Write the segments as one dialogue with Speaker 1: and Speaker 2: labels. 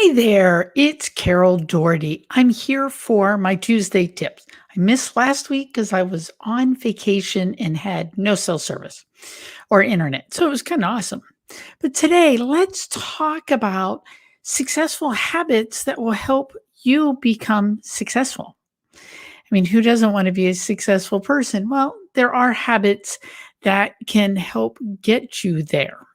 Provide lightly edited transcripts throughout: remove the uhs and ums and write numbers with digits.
Speaker 1: Hi there, it's Carol Doherty. I'm here for my Tuesday tips. I missed last week because I was on vacation and had no cell service or internet. So it was kind of awesome. But today, let's talk about successful habits that will help you become successful. I mean, who doesn't want to be a successful person? Well, there are habits that can help get you there.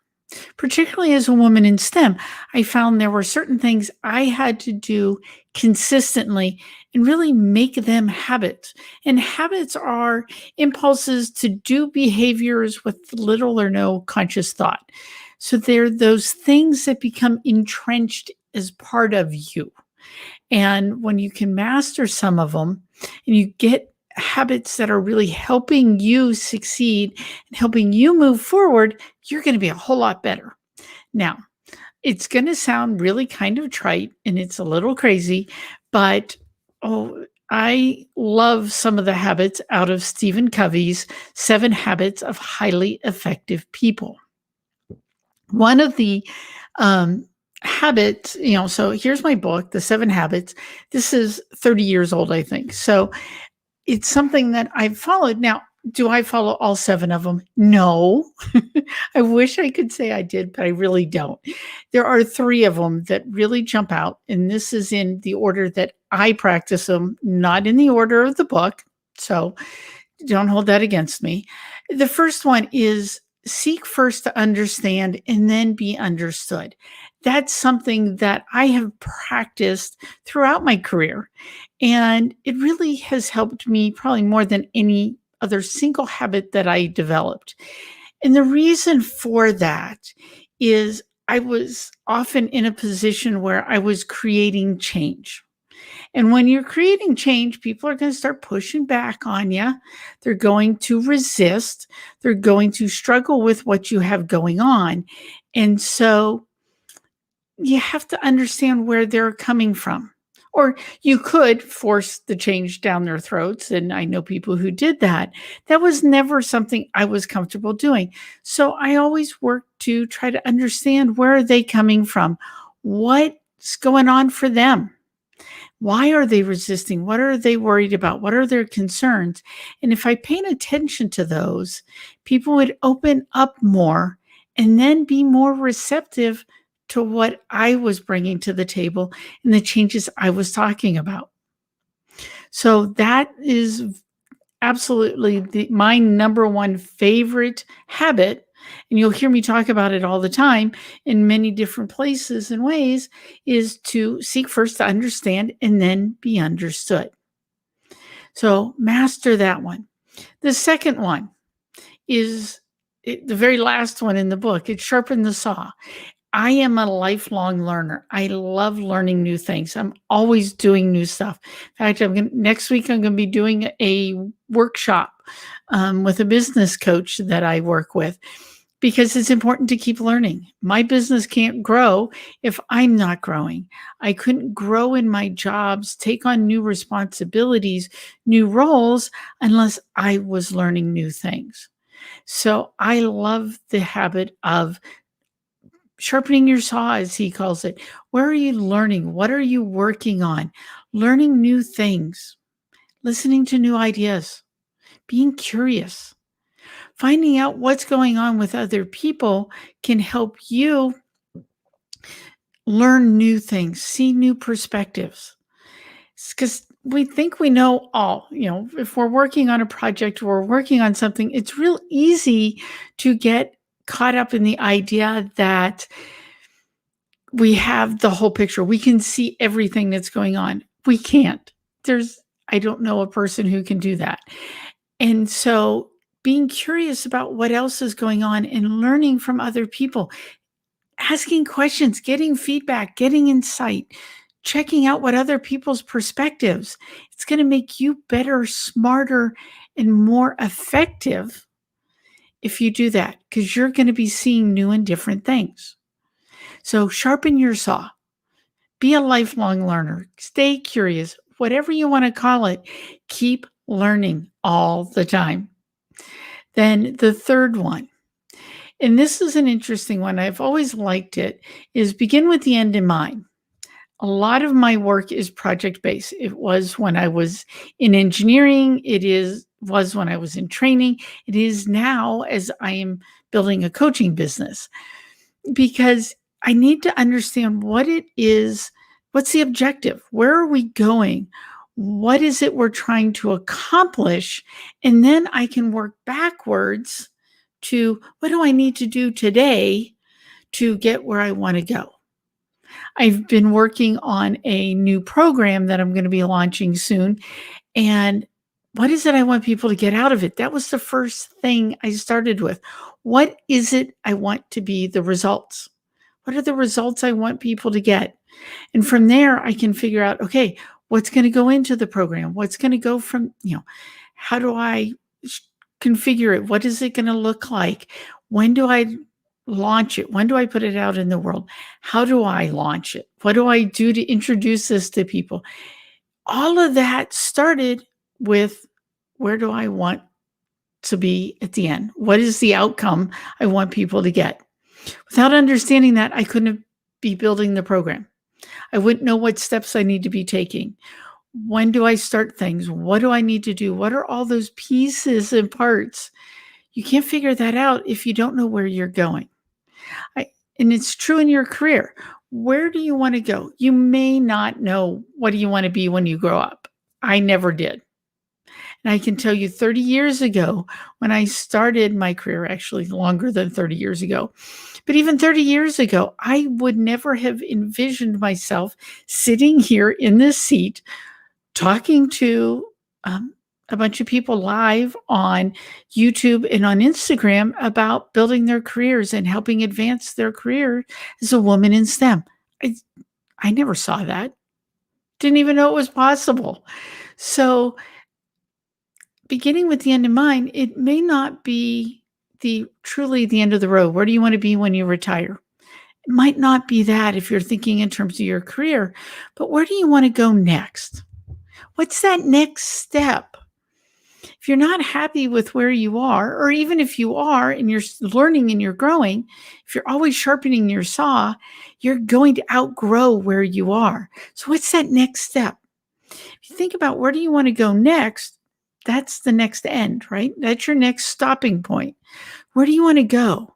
Speaker 1: Particularly as a woman in STEM, I found there were certain things I had to do consistently and really make them habits. And habits are impulses to do behaviors with little or no conscious thought. So they're those things that become entrenched as part of you. And when you can master some of them and you get habits that are really helping you succeed and helping you move forward, you're going to be a whole lot better. Now, it's going to sound really kind of trite and it's a little crazy, but I love some of the habits out of Stephen Covey's 7 Habits of Highly Effective People. One of the habits, so here's my book, The 7 Habits. This is 30 years old, I think. So it's something that I've followed. Now, do I follow all 7 of them? No. I wish I could say I did, but I really don't. There are 3 of them that really jump out, and this is in the order that I practice them, not in the order of the book. So don't hold that against me. The first one is seek first to understand and then be understood. That's something that I have practiced throughout my career. And it really has helped me probably more than any other single habit that I developed. And the reason for that is I was often in a position where I was creating change. And when you're creating change, people are going to start pushing back on you. They're going to resist. They're going to struggle with what you have going on. And so you have to understand where they're coming from. Or you could force the change down their throats. And I know people who did that. That was never something I was comfortable doing. So I always worked to try to understand where are they coming from? What's going on for them? Why are they resisting? What are they worried about? What are their concerns? And if I paid attention to those, people would open up more and then be more receptive to what I was bringing to the table and the changes I was talking about. So that is absolutely my number one favorite habit. And you'll hear me talk about it all the time in many different places and ways, is to seek first to understand and then be understood. So master that one. The second one is the very last one in the book. It's Sharpen the Saw. I am a lifelong learner. I love learning new things. I'm always doing new stuff. In fact, next week I'm going to be doing a workshop with a business coach that I work with, because it's important to keep learning. My business can't grow if I'm not growing. I couldn't grow in my jobs, take on new responsibilities, new roles, unless I was learning new things. So I love the habit of sharpening your saw, as he calls it. Where are you learning? What are you working on? Learning new things, listening to new ideas, being curious. Finding out what's going on with other people can help you learn new things, see new perspectives. Because we think we know all. If we're working on a project or we're working on something, it's real easy to get caught up in the idea that we have the whole picture. We can see everything that's going on. We can't. I don't know a person who can do that. And so being curious about what else is going on and learning from other people, asking questions, getting feedback, getting insight, checking out what other people's perspectives, it's going to make you better, smarter, and more effective if you do that, because you're going to be seeing new and different things. So sharpen your saw. Be a lifelong learner. Stay curious. Whatever you want to call it, keep learning all the time. Then the third one, and this is an interesting one, I've always liked it, is begin with the end in mind. A lot of my work is project based. It was when I was in engineering, was when I was in training, it is now as I am building a coaching business because I need to understand what it is, what's the objective? Where are we going? What is it we're trying to accomplish? And then I can work backwards to what do I need to do today to get where I want to go? I've been working on a new program that I'm going to be launching soon. And what is it I want people to get out of it? That was the first thing I started with. What is it I want to be the results? What are the results I want people to get? And from there, I can figure out, okay, what's going to go into the program? What's going to go from, how do I configure it? What is it going to look like? When do I launch it? When do I put it out in the world? How do I launch it? What do I do to introduce this to people? All of that started with where do I want to be at the end? What is the outcome I want people to get? Without understanding that, I couldn't be building the program. I wouldn't know what steps I need to be taking. When do I start things? What do I need to do? What are all those pieces and parts? You can't figure that out if you don't know where you're going. And it's true in your career. Where do you want to go? You may not know what do you want to be when you grow up. I never did. And I can tell you 30 years ago, when I started my career, actually longer than 30 years ago, but even 30 years ago, I would never have envisioned myself sitting here in this seat talking to a bunch of people live on YouTube and on Instagram about building their careers and helping advance their career as a woman in STEM. I never saw that. Didn't even know it was possible. So beginning with the end in mind, it may not be truly the end of the road. Where do you want to be when you retire? It might not be that if you're thinking in terms of your career, but where do you want to go next? What's that next step? If you're not happy with where you are, or even if you are and you're learning and you're growing, if you're always sharpening your saw, you're going to outgrow where you are. So what's that next step? If you think about where do you want to go next, that's the next end, right? That's your next stopping point. Where do you want to go?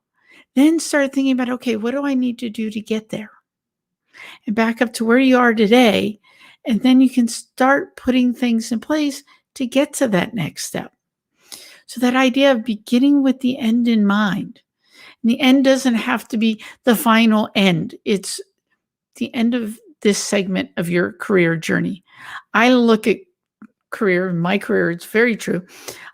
Speaker 1: Then start thinking about, okay, what do I need to do to get there? And back up to where you are today. And then you can start putting things in place to get to that next step. So that idea of beginning with the end in mind. And the end doesn't have to be the final end. It's the end of this segment of your career journey. I look at my career, it's very true.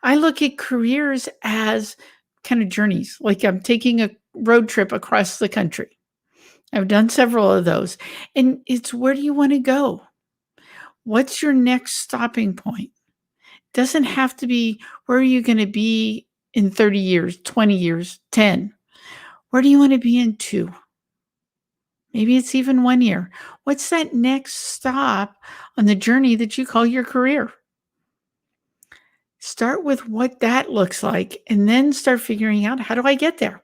Speaker 1: I look at careers as kind of journeys, like I'm taking a road trip across the country. I've done several of those. And it's where do you want to go? What's your next stopping point? Doesn't have to be where are you going to be in 30 years, 20 years, 10. Where do you want to be in 2? Maybe it's even 1 year. What's that next stop on the journey that you call your career? Start with what that looks like and then start figuring out how do I get there?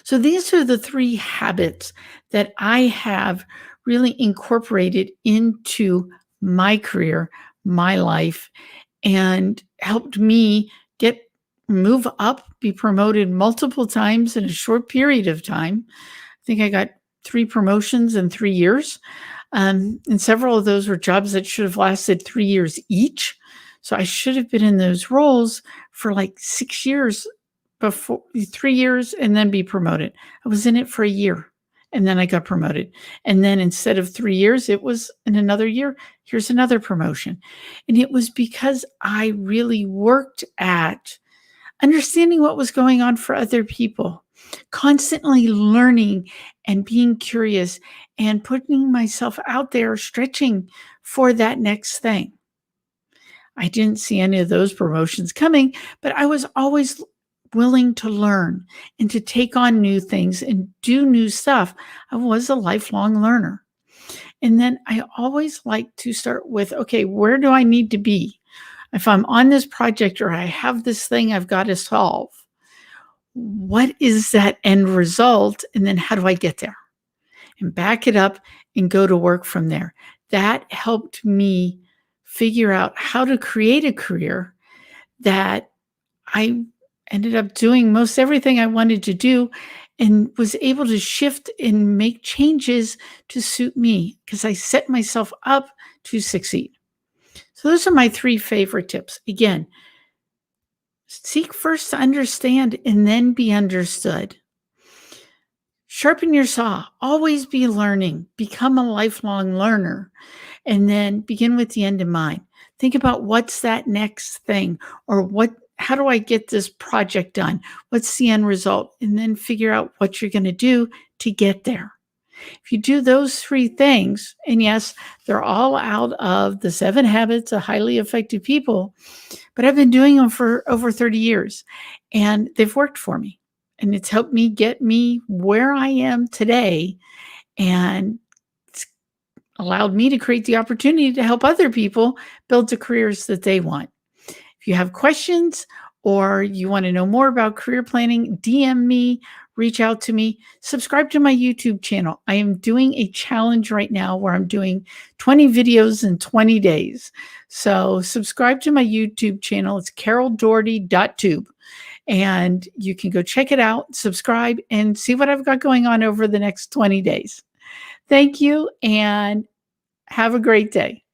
Speaker 1: So these are the 3 habits that I have really incorporated into my career, my life, and helped me move up, be promoted multiple times in a short period of time. I think I got 3 promotions in 3 years. And several of those were jobs that should have lasted 3 years each. So I should have been in those roles for like 6 years before 3 years and then be promoted. I was in it for a year and then I got promoted. And then instead of 3 years, it was in another year, here's another promotion. And it was because I really worked at understanding what was going on for other people, constantly learning and being curious and putting myself out there, stretching for that next thing. I didn't see any of those promotions coming, but I was always willing to learn and to take on new things and do new stuff. I was a lifelong learner. And then I always like to start with, okay, where do I need to be? If I'm on this project or I have this thing I've got to solve, what is that end result? And then how do I get there? and back it up and go to work from there. That helped me figure out how to create a career that I ended up doing most everything I wanted to do and was able to shift and make changes to suit me because I set myself up to succeed. So, those are my three favorite tips. Again, seek first to understand and then be understood. Sharpen your saw, always be learning, become a lifelong learner, and then begin with the end in mind. Think about what's that next thing or how do I get this project done? What's the end result? And then figure out what you're going to do to get there. If you do those three things, and yes, they're all out of the 7 habits of highly effective people, but I've been doing them for over 30 years and they've worked for me. And it's helped me get me where I am today. And it's allowed me to create the opportunity to help other people build the careers that they want. If you have questions or you want to know more about career planning, DM me, reach out to me, subscribe to my YouTube channel. I am doing a challenge right now where I'm doing 20 videos in 20 days. So subscribe to my YouTube channel. It's caroldoherty.tube. And you can go check it out, subscribe, and see what I've got going on over the next 20 days. Thank you, and have a great day.